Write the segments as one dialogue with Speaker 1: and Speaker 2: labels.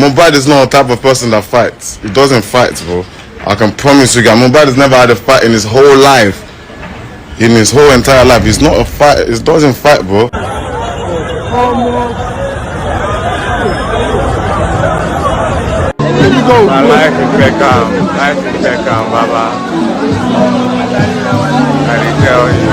Speaker 1: Mohbad is not a type of person that fights. He doesn't fight, bro. I can promise you guys, Mohbad has never had a fight in his whole life. In his whole entire life. He's not a fight. He doesn't fight, bro.
Speaker 2: My life is Beckham. Life is Beckham, Baba. I tell
Speaker 3: you.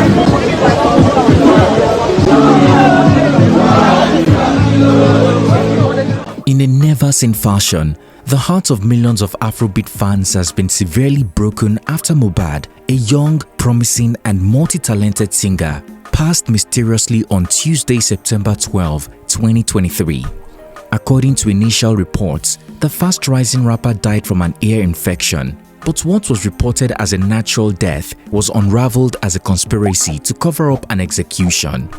Speaker 3: In a never-seen fashion, the heart of millions of Afrobeat fans has been severely broken after Mohbad, a young, promising and multi-talented singer, passed mysteriously on Tuesday, September 12, 2023. According to initial reports, the fast-rising rapper died from an ear infection, but what was reported as a natural death was unraveled as a conspiracy to cover up an execution.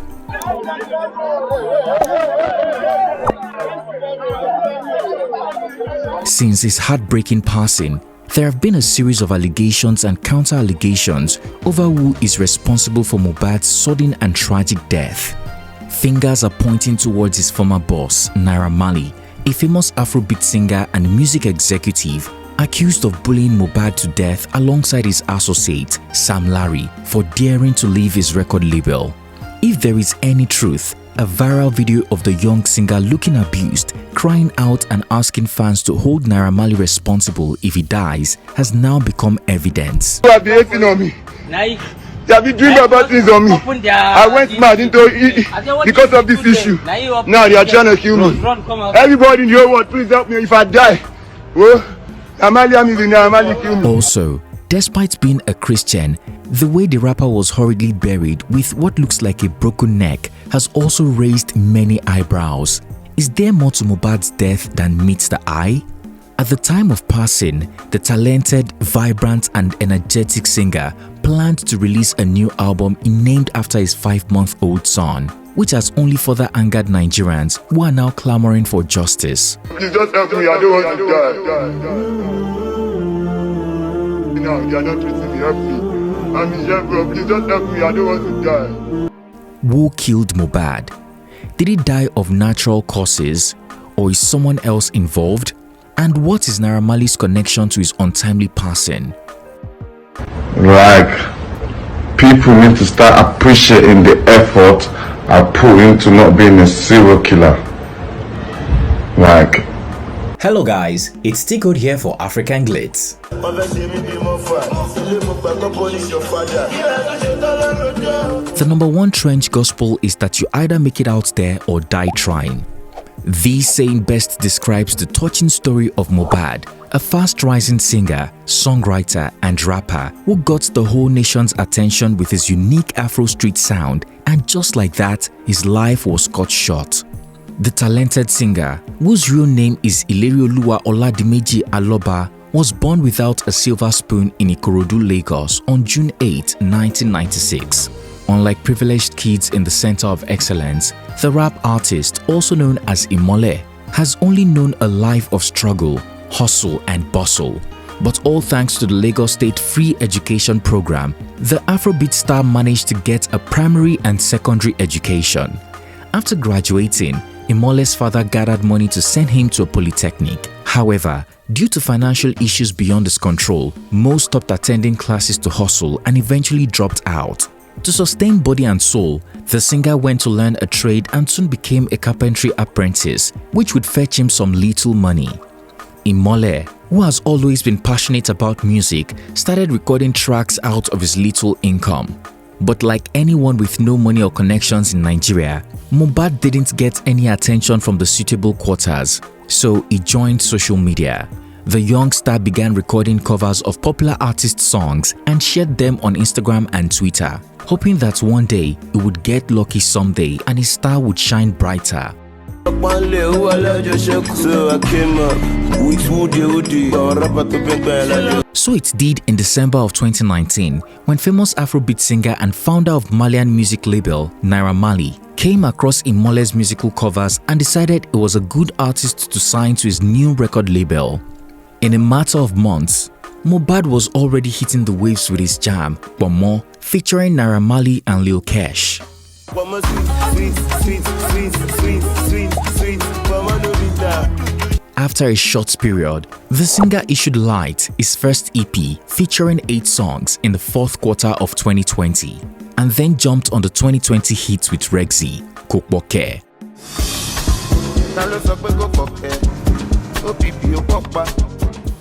Speaker 3: Since his heartbreaking passing, there have been a series of allegations and counter-allegations over who is responsible for Mohbad's sudden and tragic death. Fingers are pointing towards his former boss, Naira Marley, a famous Afrobeat singer and music executive, accused of bullying Mohbad to death alongside his associate, Sam Larry, for daring to leave his record label. If there is any truth, a viral video of the young singer looking abused, crying out and asking fans to hold Naira Marley responsible if he dies has now become evidence.
Speaker 4: You have been hating on me. You have been doing bad things on me. I went mad into it because of this issue. Now they are trying to kill me. Everybody in the whole world, please help me if I die. Oh, Naira Marley kill me.
Speaker 3: Also, despite being a Christian, the way the rapper was hurriedly buried with what looks like a broken neck has also raised many eyebrows. Is there more to Mohbad's death than meets the eye? At the time of passing, the talented, vibrant and energetic singer planned to release a new album named after his 5-month-old son, which has only further angered Nigerians who are now clamoring for justice.
Speaker 4: Please just help me, I don't want to die. No, they are not treating me, help me. I'm in jail, bro. Please just help me, I don't want to die.
Speaker 3: Who killed Mohbad? Did he die of natural causes, or is someone else involved? And what is Naira Marley's connection to his untimely passing?
Speaker 1: Like, people need to start appreciating the effort I put into not being a serial killer. Like,
Speaker 5: hello guys, it's T-Code here for African Glitz.
Speaker 3: The #1 trench gospel is that you either make it out there or die trying. This saying best describes the touching story of Mohbad, a fast-rising singer, songwriter and rapper who got the whole nation's attention with his unique Afro street sound, and just like that, his life was cut short. The talented singer, whose real name is Ilerioluwa Oladimeji Aloba, was born without a silver spoon in Ikorodu, Lagos on June 8, 1996. Unlike privileged kids in the Center of Excellence, the rap artist, also known as Imole, has only known a life of struggle, hustle and bustle. But all thanks to the Lagos State Free Education Program, the Afrobeat star managed to get a primary and secondary education. After graduating, Imole's father gathered money to send him to a polytechnic. However, due to financial issues beyond his control, Mo stopped attending classes to hustle and eventually dropped out. To sustain body and soul, the singer went to learn a trade and soon became a carpentry apprentice, which would fetch him some little money. Imole, who has always been passionate about music, started recording tracks out of his little income. But like anyone with no money or connections in Nigeria, Mohbad didn't get any attention from the suitable quarters, so he joined social media. The young star began recording covers of popular artists' songs and shared them on Instagram and Twitter, hoping that one day he would get lucky someday and his star would shine brighter. So it did in December of 2019 when famous Afrobeat singer and founder of Malian music label Naira Marley came across Imole's musical covers and decided it was a good artist to sign to his new record label. In a matter of months, Mohbad was already hitting the waves with his jam, Bomo, featuring Naira Marley and Lil Kesh. After a short period, the singer issued Light, his first EP featuring 8 songs in the 4th quarter of 2020, and then jumped on the 2020 hit with Rexy, Kokboke.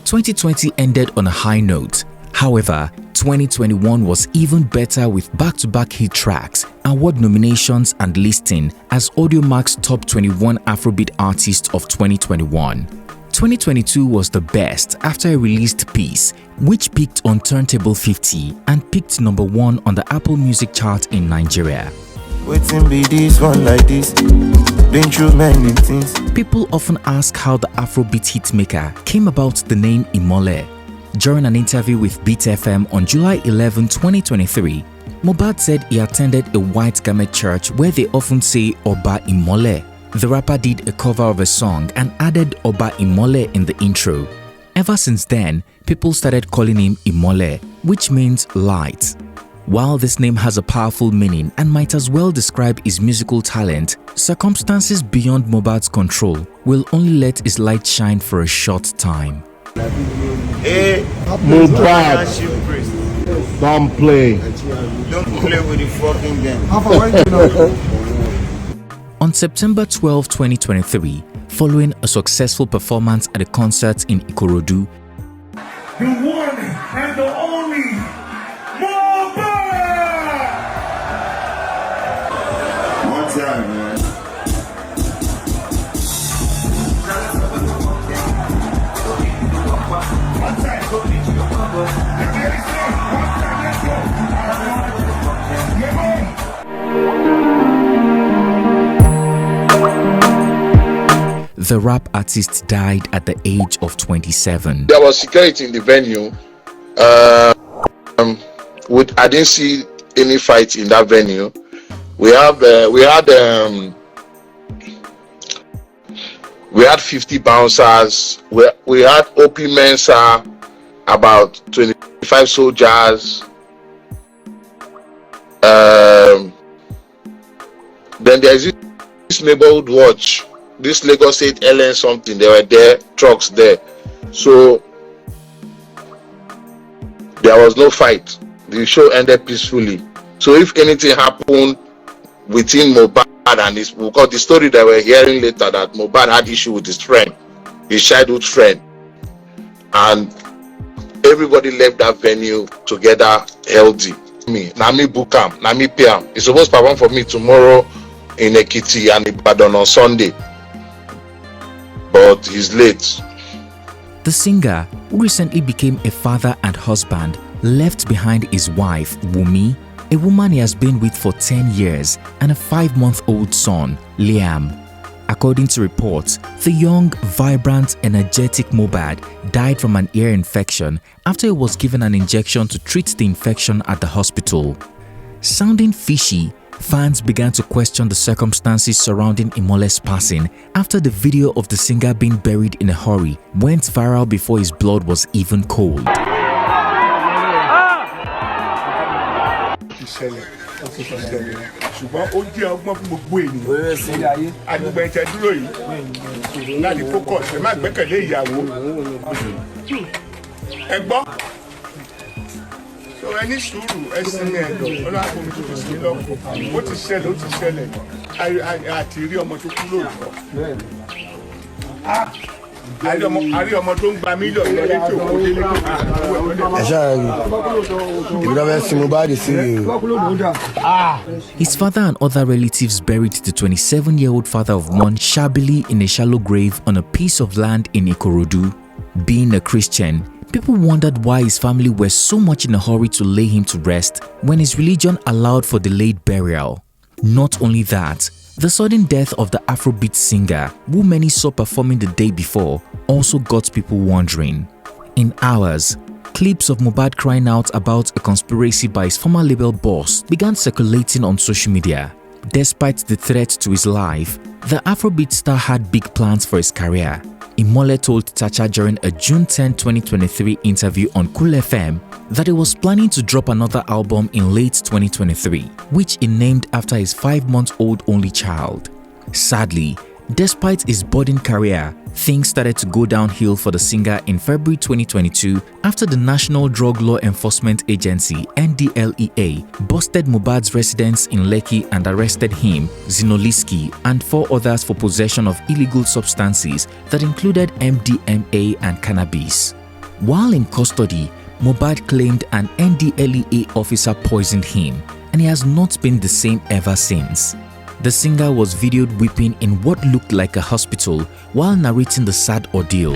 Speaker 3: 2020 ended on a high note. However, 2021 was even better with back-to-back hit tracks, award nominations and listing as Audiomark's top 21 Afrobeat artist of 2021. 2022 was the best after he released Peace, which peaked on Turntable 50 and peaked number 1 on the Apple Music chart in Nigeria.
Speaker 6: Waiting be this one like this. Been through many things.
Speaker 3: People often ask how the Afrobeat hitmaker came about the name Imole. During an interview with Beat FM on July 11, 2023, Mohbad said he attended a white garment church where they often say Oba Imole. The rapper did a cover of a song and added Oba Imole in the intro. Ever since then, people started calling him Imole, which means light. While this name has a powerful meaning and might as well describe his musical talent, circumstances beyond Mohbad's control will only let his light shine for a short time.
Speaker 4: Hey, Mohbad, don't play.
Speaker 6: Don't play with the fucking game.
Speaker 3: On September 12, 2023, following a successful performance at a concert in Ikorodu,
Speaker 7: the one and the only Mohbad!
Speaker 6: One time, man.
Speaker 3: the rap artist died at the age of 27.
Speaker 8: There was security in the venue. I didn't see any fight in that venue. We had 50 bouncers. We had OP Mensa, about 25 soldiers. Then there's this neighborhood watch, this Lagos State LN something. They were there, trucks there. So there was no fight. The show ended peacefully. So if anything happened within Mohbad and his, because the story that we're hearing later, that Mohbad had issue with his friend, his childhood friend, and everybody left that venue together healthy. Nami Bukam, Nami Piam. He's supposed to perform for me tomorrow in Ekiti and Ibadan on Sunday, but he's late.
Speaker 3: The singer, who recently became a father and husband, left behind his wife, Wumi, a woman he has been with for 10 years, and a 5-month-old son, Liam. According to reports, the young, vibrant, energetic Mohbad died from an ear infection after he was given an injection to treat the infection at the hospital. Sounding fishy, fans began to question the circumstances surrounding Imole's passing after the video of the singer being buried in a hurry went viral before his blood was even cold.
Speaker 7: ṣùgbọ́n ó jẹ́ ọgbọ́n fún gbogbo ènìyàn àgbègbè ìtẹ́ dúró yìí láti focus ẹ má gbẹ́kẹ̀lé ìyàwó ẹ gbọ́ so ẹ ní sùúrù ẹ sinmi ẹ̀dọ̀ ọlọ́run àkómi tó fi lọ ó ti ṣẹlẹ̀ àti rí ọmọ tó kú lóòótọ́ àrí ọmọ tó ń gba mílíọ̀nù lọ́lé tí òkú délé tó
Speaker 4: ẹ ṣáà rí ìbúra bẹ́ẹ̀ sí Mohbad sí rí.
Speaker 3: His father and other relatives buried the 27-year-old father of one shabbily in a shallow grave on a piece of land in Ikorodu. Being a Christian, people wondered why his family were so much in a hurry to lay him to rest when his religion allowed for delayed burial. Not only that, the sudden death of the Afrobeat singer, who many saw performing the day before, also got people wondering. In hours, clips of Mohbad crying out about a conspiracy by his former label boss began circulating on social media. Despite the threat to his life, the Afrobeat star had big plans for his career. Imole told Chacha during a June 10, 2023 interview on Cool FM that he was planning to drop another album in late 2023, which he named after his 5-month-old only child. Sadly, despite his budding career, Things started to go downhill for the singer in February 2022 after the National Drug Law Enforcement Agency (NDLEA) busted Mohbad's residence in Lekki and arrested him, Zinoliski, and 4 others for possession of illegal substances that included MDMA and cannabis. While in custody, Mohbad claimed an NDLEA officer poisoned him, and he has not been the same ever since. The singer was videoed weeping in what looked like a hospital while narrating the sad ordeal.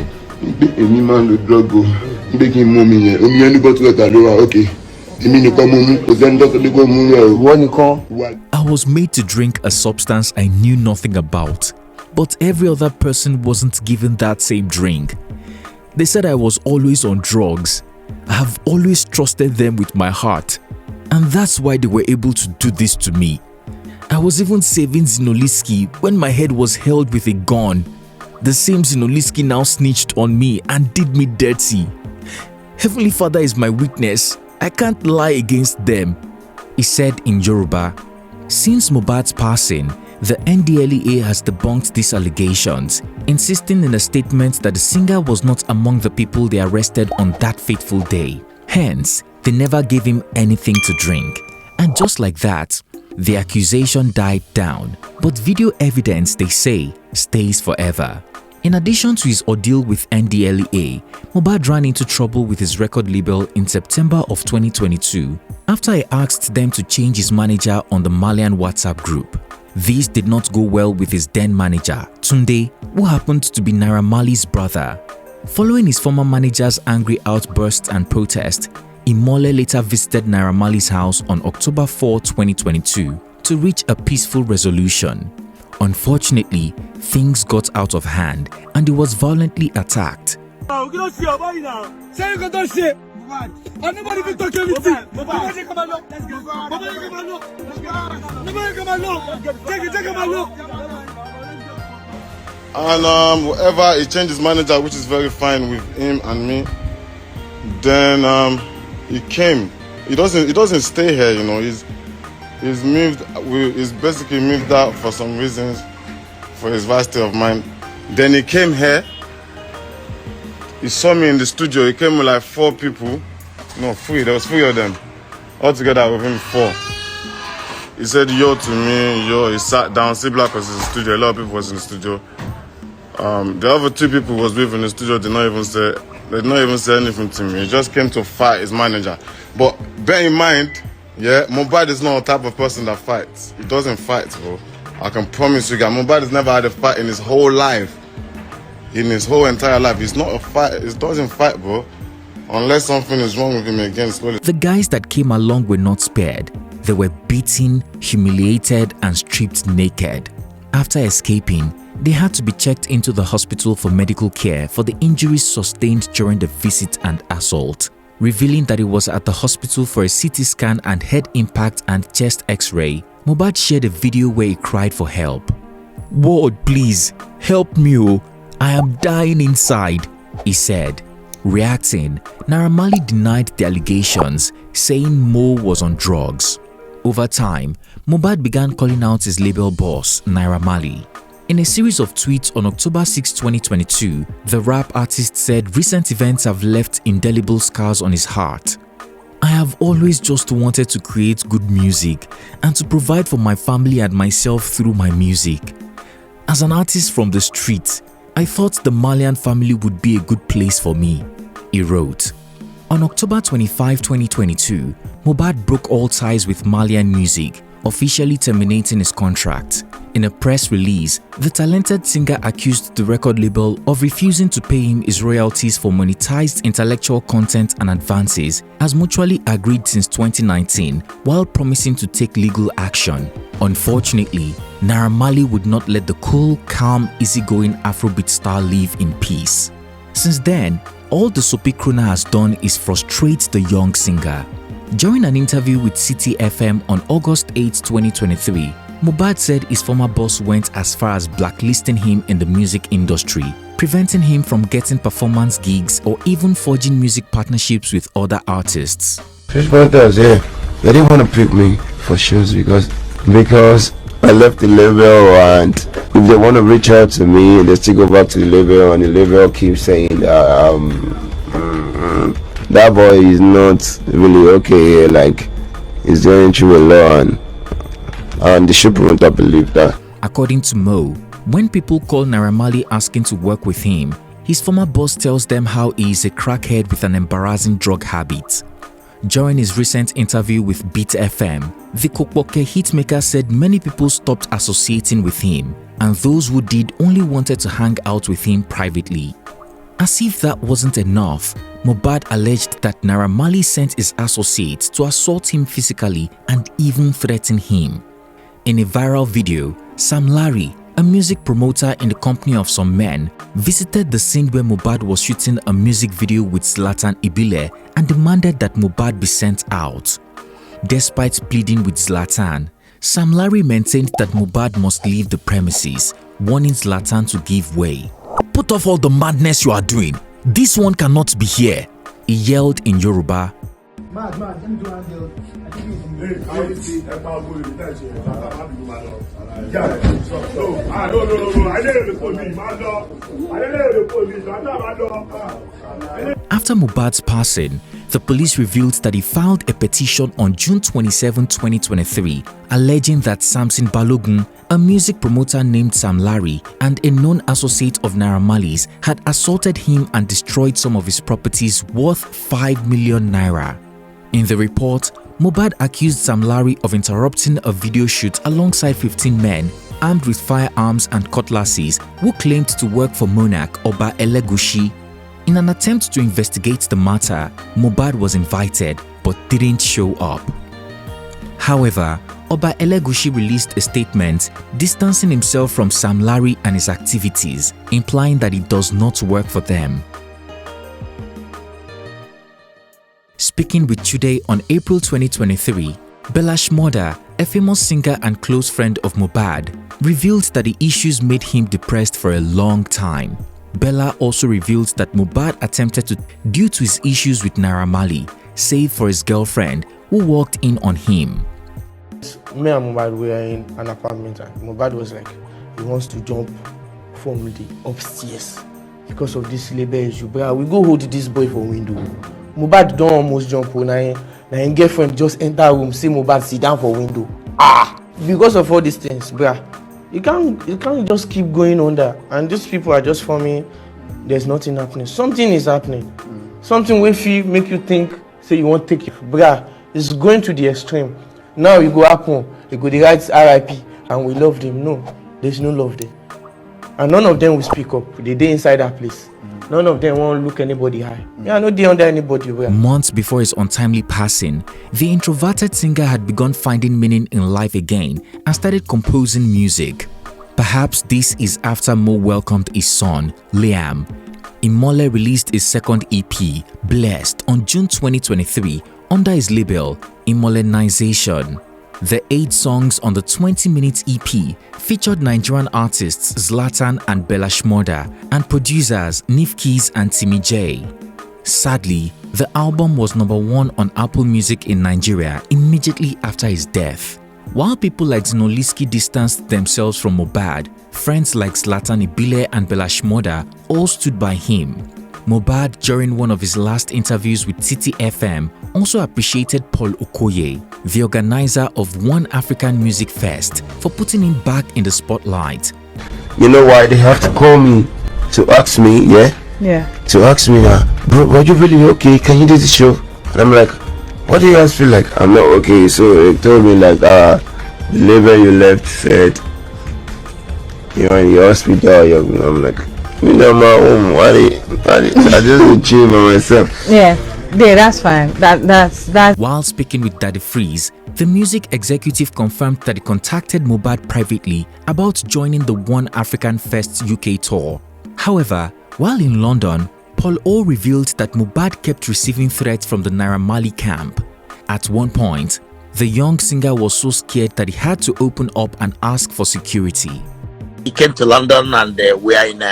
Speaker 3: I was made to drink a substance I knew nothing about, but every other person wasn't given that same drink. They said I was always on drugs. I have always trusted them with my heart, and that's why they were able to do this to me. I was even saving Zinoliski when my head was held with a gun. The same Zinoliski now snitched on me and did me dirty. Heavenly Father is my witness. I can't lie against them, he said in Yoruba. Since Mohbad's passing, the NDLEA has debunked these allegations, insisting in a statement that the singer was not among the people they arrested on that fateful day. Hence, they never gave him anything to drink. And just like that, the accusation died down, but video evidence, they say, stays forever. In addition to his ordeal with NDLEA, Mohbad ran into trouble with his record label in September of 2022 after he asked them to change his manager on the Malian WhatsApp group. This did not go well with his then manager, Tunde, who happened to be Naira Marley's brother. Following his former manager's angry outbursts and protest, Imole later visited Naira Marley's house on October 4, 2022 to reach a peaceful resolution. Unfortunately, things got out of hand and he was violently attacked.
Speaker 1: And whatever, he changed his manager, which is very fine with him and me. Then he came. He doesn't stay here, you know. He's basically moved out for some reasons, for his vast state of mind. Then he came here. He saw me in the studio. He came with like 4 people. No, 3. There was 3 of them. All together with him 4. He said yo to me, yo. He sat down. C-Black was in the studio. A lot of people was in the studio. The other 2 people was with in the studio. They did not even say anything to me. He just came to fight his manager. But bear in mind, yeah, Mohbad is not a type of person that fights. He doesn't fight, bro. I can promise you guys, Mohbad has never had a fight in his whole life. In his whole entire life. He's not a fight. He doesn't fight, bro. Unless something is wrong with him again.
Speaker 3: The guys that came along were not spared. They were beaten, humiliated, and stripped naked. After escaping, they had to be checked into the hospital for medical care for the injuries sustained during the visit and assault, revealing that he was at the hospital for a CT scan and head impact and chest x-ray. Mohbad shared a video where he cried for help. "Lord, please, help me, oh. I am dying inside," he said. Reacting, Naira Marley denied the allegations, saying Mo was on drugs. Over time, Mohbad began calling out his label boss, Naira Marley. In a series of tweets on October 6, 2022, the rap artist said recent events have left indelible scars on his heart. "I have always just wanted to create good music and to provide for my family and myself through my music. As an artist from the streets, I thought the Malian family would be a good place for me," he wrote. On October 25, 2022, Mohbad broke all ties with Malian music, officially terminating his contract. In a press release, the talented singer accused the record label of refusing to pay him his royalties for monetized intellectual content and advances, as mutually agreed since 2019, while promising to take legal action. Unfortunately, Naira Marley would not let the cool, calm, easygoing Afrobeat star live in peace. Since then, all the soapy crooner has done is frustrate the young singer. During an interview with City FM on August 8, 2023, Mohbad said his former boss went as far as blacklisting him in the music industry, preventing him from getting performance gigs or even forging music partnerships with other artists.
Speaker 9: Fresh Panthers, yeah, they didn't want to pick me for shows because
Speaker 4: I left the label, and if they want to reach out to me, they still go back to the label, and the label keeps saying that boy is not really okay, like he's going through a lot, and the ship won't believe that.
Speaker 3: According to Mo, when people call Naira Marley asking to work with him, his former boss tells them how he is a crackhead with an embarrassing drug habit. During his recent interview with Beat FM, the Kokboke hitmaker said many people stopped associating with him, and those who did only wanted to hang out with him privately. As if that wasn't enough, Mohbad alleged that Naira Marley sent his associates to assault him physically and even threaten him. In a viral video, Sam Larry, a music promoter in the company of some men, visited the scene where Mohbad was shooting a music video with Zlatan Ibile and demanded that Mohbad be sent out. Despite pleading with Zlatan, Sam Larry maintained that Mohbad must leave the premises, warning Zlatan to give way. "Put off all the madness you are doing. This one cannot be here," he yelled in Yoruba. After Mohbad's passing, the police revealed that he filed a petition on June 27, 2023, alleging that Samson Balogun, a music promoter named Sam Larry and a known associate of Naira Marley's, had assaulted him and destroyed some of his properties worth 5 million naira. In the report, Mohbad accused Sam Larry of interrupting a video shoot alongside 15 men armed with firearms and cutlasses who claimed to work for Monarch Oba Elegushi. In an attempt to investigate the matter, Mohbad was invited but didn't show up. However, Oba Elegushi released a statement distancing himself from Sam Larry and his activities, implying that he does not work for them. Speaking with Today on April 2023, Bella Shmurda, a famous singer and close friend of Mohbad, revealed that the issues made him depressed for a long time. Bella also revealed that Mohbad attempted to, due to his issues with Naira Marley, save for his girlfriend who walked in on him.
Speaker 9: Me and Mohbad were in an apartment, and Mohbad was like, he wants to jump from the upstairs because of this labor issue. But we go hold this boy for window. Mohbad don't almost jump on and girlfriend just enter room, see Mohbad sit down for window. Because of all these things, bruh, you can't just keep going on there. And these people are just forming, there's nothing happening. Something is happening. Something will make you think, say you won't take it. Bruh, it's going to the extreme. Now you go happen, you go the right RIP, and we love them. No, there's no love there. And none of them will speak up. They inside that place. None of them won't look anybody high. Yeah, no day under anybody.
Speaker 3: Months before his untimely passing, the introverted singer had begun finding meaning in life again and started composing music. Perhaps this is after Mo welcomed his son, Liam. Imole released his second EP, Blessed, on June 2023 under his label, Imolenization. The 8 songs on the 20-minute EP featured Nigerian artists Zlatan and Bella Shmurda and producers Nif Keys and Timmy J. Sadly, the album was #1 on Apple Music in Nigeria immediately after his death. While people like Znoliski distanced themselves from Mohbad, friends like Zlatan Ibile and Bella Shmurda all stood by him. Mohbad, during one of his last interviews with Titi FM, also appreciated Paul Okoye, the organizer of One African Music Fest, for putting him back in the spotlight.
Speaker 4: You know why they have to call me to ask me, yeah? To ask me, bro, are you really okay? Can you do the show? And I'm like, what do you guys feel like? I'm not okay. So they told me like, the label you left said, you're in the hospital. I'm like, you know, my home, I just chill by myself.
Speaker 10: Yeah, that's fine. That's.
Speaker 3: While speaking with Daddy Freeze, the music executive confirmed that he contacted Mohbad privately about joining the One African Fest UK tour. However, while in London, Paul O revealed that Mohbad kept receiving threats from the Naira Marley camp. At one point, the young singer was so scared that he had to open up and ask for security.
Speaker 8: He came to London and we are in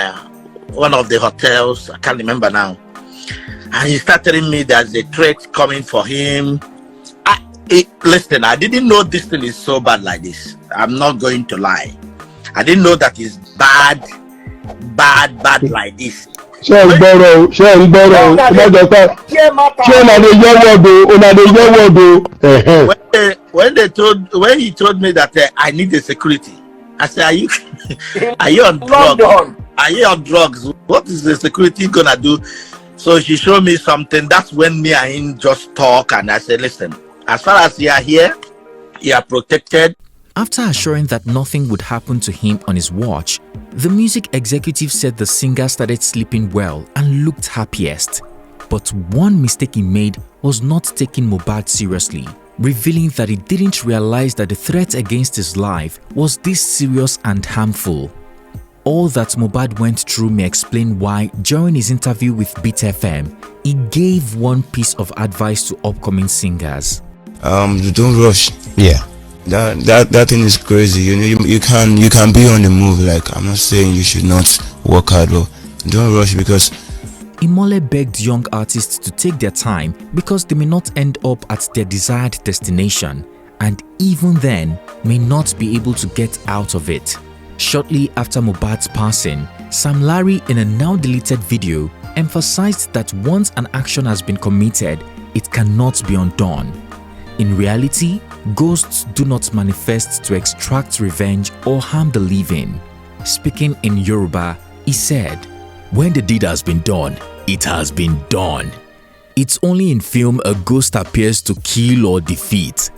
Speaker 8: one of the hotels, I can't remember now. And he started telling me there's a threat coming for him. Listen, I didn't know this thing is so bad like this.
Speaker 11: I'm not going to lie. I didn't know that he's bad like this.
Speaker 4: When
Speaker 11: he told me that I need a security, I said, are you on drugs? Are you on drugs? What is the security gonna do? So she showed me something. That's when me and him just talk, and I said, listen, as far as you are here, you are protected.
Speaker 3: After assuring that nothing would happen to him on his watch, the music executive said the singer started sleeping well and looked happiest. But one mistake he made was not taking Mohbad seriously, revealing that he didn't realize that the threat against his life was this serious and harmful. All that Mohbad went through may explain why, during his interview with Beat FM, he gave one piece of advice to upcoming singers.
Speaker 6: Don't rush. Yeah. That thing is crazy. You can be on the move. Like, I'm not saying you should not work hard, but don't rush, because
Speaker 3: Imole begged young artists to take their time because they may not end up at their desired destination, and even then may not be able to get out of it. Shortly after Mohbad's passing, Sam Larry, in a now deleted video, emphasized that once an action has been committed, it cannot be undone. In reality, ghosts do not manifest to extract revenge or harm the living. Speaking in Yoruba, he said, "When the deed has been done, it has been done. It's only in film a ghost appears to kill or defeat.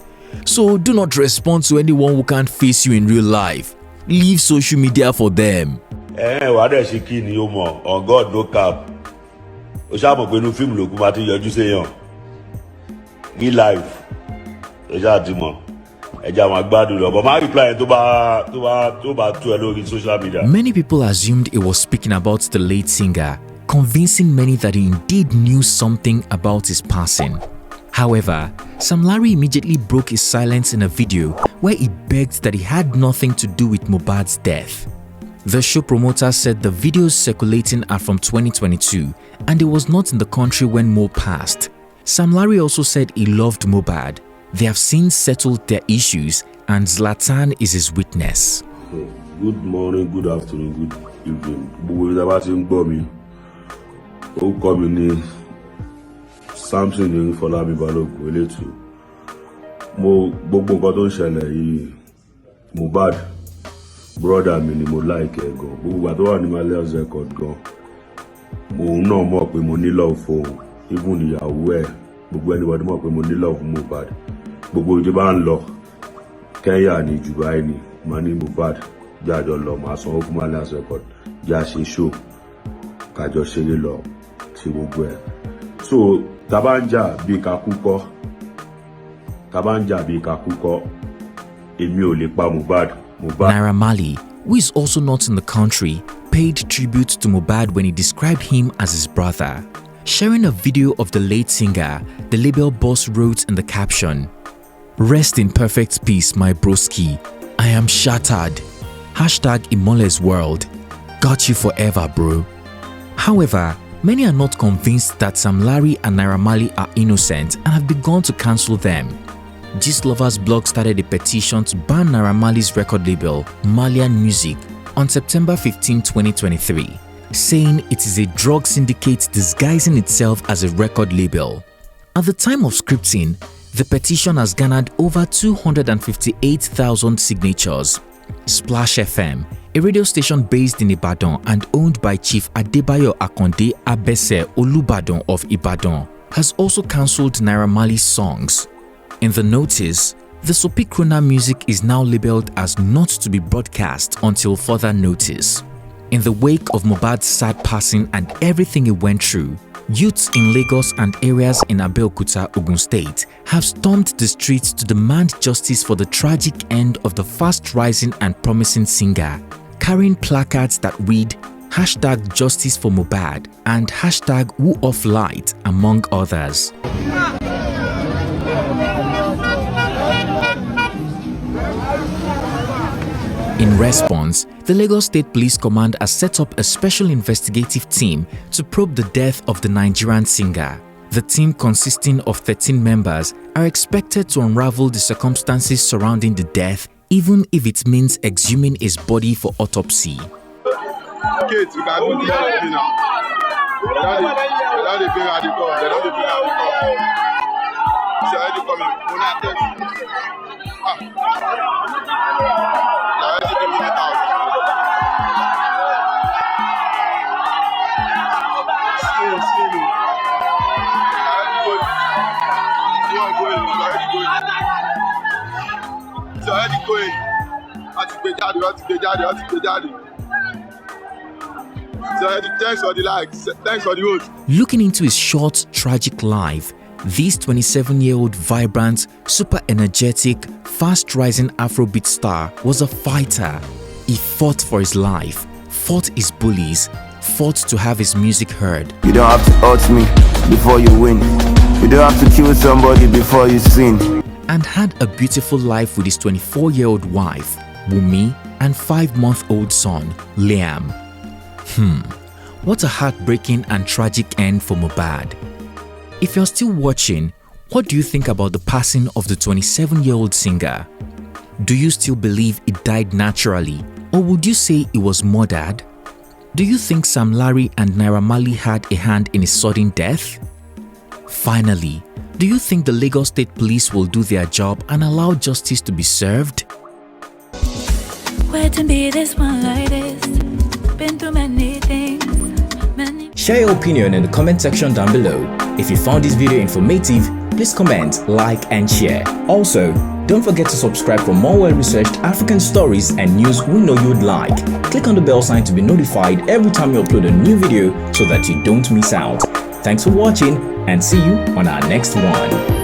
Speaker 3: So do not respond to anyone who can't face you in real life. Leave social media for them."
Speaker 12: On God no cap. Film life.
Speaker 3: Many people assumed he was speaking about the late singer, convincing many that he indeed knew something about his passing. However, Sam Larry immediately broke his silence in a video where he begged that he had nothing to do with Mohbad's death. The show promoter said the videos circulating are from 2022 and he was not in the country when Mo passed. Sam Larry also said he loved Mohbad. They have since settled their issues and Zlatan is his witness.
Speaker 12: Good morning, good afternoon, good evening. Samson ní Fọlámi Balógun elétò mo gbogbo nǹkan tó ń ṣẹlẹ̀ yìí Mohbad brother mi ni mo like ẹ gan gbogbo ìgbà tó wà ní Malias record gan òun náà mọ̀ pé mo ní love fún even ìyàwó ẹ̀ gbogbo anybody mọ̀ pé mo ní love fún Mohbad gbogbo ìjọba bá ń lọ Kenya ní Dubai ní mà ní Mohbad jájọ lọ máa sanwó fún Malias record já ṣe show kájọ ṣeré lọ ṣe gbogbo ẹ̀ so Tabanja bí kakúkọ èmi ò lè pa Mohbad.
Speaker 3: Naira Marley, who is also not in the country, paid tribute to Mohbad when he described him as his brother. Sharing a video of the late singer, the label boss wrote in the caption, "Rest in perfect peace, my broski. I am shattered. #Imole's world. Got you forever, bro." However, many are not convinced that Sam Larry and Naira Marley are innocent and have begun to cancel them. Gist Lovers blog started a petition to ban Naira Marley's record label, Malian Music, on September 15, 2023, saying it is a drug syndicate disguising itself as a record label. At the time of scripting, the petition has garnered over 258,000 signatures. Splash FM, a radio station based in Ibadan and owned by Chief Adebayo Akonde Abese Olubadan of Ibadan, has also cancelled Naira Marley's songs. In the notice, the Sopi Krona music is now labelled as not to be broadcast until further notice. In the wake of Mohbad's sad passing and everything he went through, youths in Lagos and areas in Abeokuta, Ogun State, have stormed the streets to demand justice for the tragic end of the fast-rising and promising singer, carrying placards that read #Justice for Mohbad and #WhoOffLight, among others. In response, the Lagos State Police Command has set up a special investigative team to probe the death of the Nigerian singer. The team, consisting of 13 members, are expected to unravel the circumstances surrounding the death, even if it means exhuming his body for autopsy.
Speaker 4: Kids, you can do the other now. They don't bring out the gun. They don't bring out the gun. It's already coming. When I tell you. They're already bringing it out. See me. It's already going. Thanks for the likes. Thanks for the vote.
Speaker 3: Looking into his short, tragic life, this 27-year-old vibrant, super energetic, fast-rising Afrobeat star was a fighter. He fought for his life, fought his bullies, fought to have his music heard.
Speaker 6: You don't have to hurt me before you win. You don't have to kill somebody before you sin.
Speaker 3: And had a beautiful life with his 24-year-old wife, Wumi, and 5-month-old son, Liam. What a heartbreaking and tragic end for Mohbad. If you're still watching, what do you think about the passing of the 27-year-old singer? Do you still believe it died naturally, or would you say it was murdered? Do you think Sam Larry and Naira Marley had a hand in his sudden death? Finally, do you think the Lagos State Police will do their job and allow justice to be served?
Speaker 13: Where to be this one like this? Been through many things.
Speaker 5: Share your opinion in the comment section down below. If you found this video informative, please comment, like and share. Also, don't forget to subscribe for more well-researched African stories and news we know you'd like. Click on the bell sign to be notified every time we upload a new video so that you don't miss out. Thanks for watching and see you on our next one.